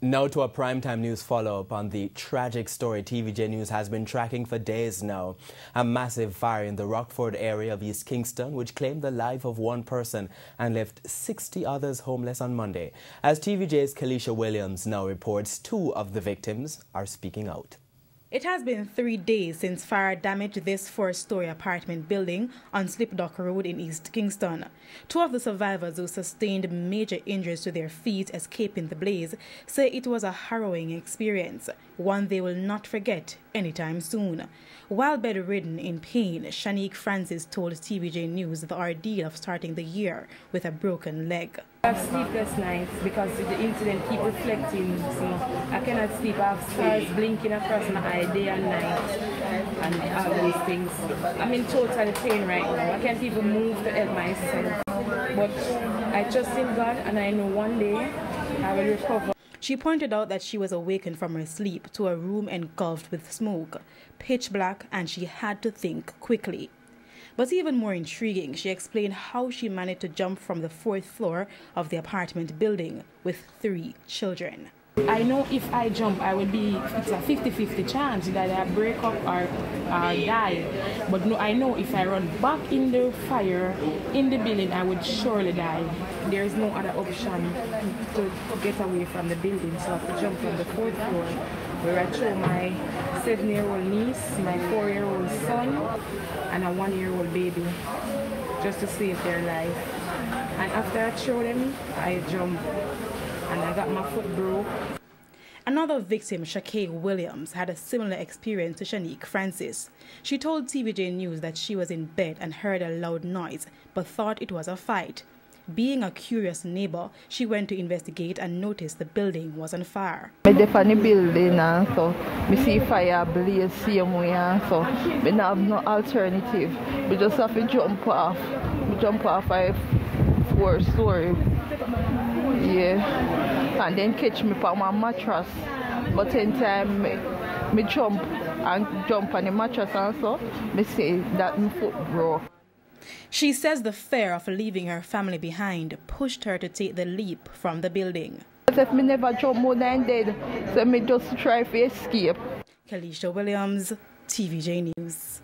Now to a primetime news follow-up on the tragic story TVJ News has been tracking for days now. A massive fire in the Rockfort area of East Kingston, which claimed the life of one person and left 60 others homeless on Monday. As TVJ's Kalisha Williams now reports, 2 of the victims are speaking out. It has been 3 days since fire damaged this 4-story apartment building on Slipdock Road in East Kingston. 2 of the survivors who sustained major injuries to their feet escaping the blaze say it was a harrowing experience, one they will not forget anytime soon. While bedridden in pain, Shanique Francis told TVJ News the ordeal of starting the year with a broken leg. I have sleepless nights because the incident keep reflecting, so I cannot sleep. I have stars blinking across my eye day and night and all these things. I'm in total pain right now. I can't even move to help myself. But I trust in God and I know one day I will recover. She pointed out that she was awakened from her sleep to a room engulfed with smoke, pitch black, and she had to think quickly. But even more intriguing, she explained how she managed to jump from the 4th floor of the apartment building with 3 children. I know if I jump, it's a 50-50 chance that I break up or die. But no, I know if I run back in the fire in the building, I would surely die. There is no other option to get away from the building, so I have to jump from the 4th floor, where I throw my 7-year-old niece, my 4-year-old son, and a 1-year-old baby, just to save their life. And after I throw them, I jump, and I got my foot broke. Another victim, Shanique Williams, had a similar experience to Shanique Francis. She told TVJ News that she was in bed and heard a loud noise, but thought it was a fight. Being a curious neighbor, she went to investigate and noticed the building was on fire. I live in the building, so I see fire blaze same way, so I don't have no alternative. We just have to jump off. We jump off a 4-story. Yeah. And then catch me on my mattress. But in time, me jump on the mattress also, I see that my foot broke. She says the fear of leaving her family behind pushed her to take the leap from the building. If me never jump more than dead, so me just try to escape. Kalisha Williams, TVJ News.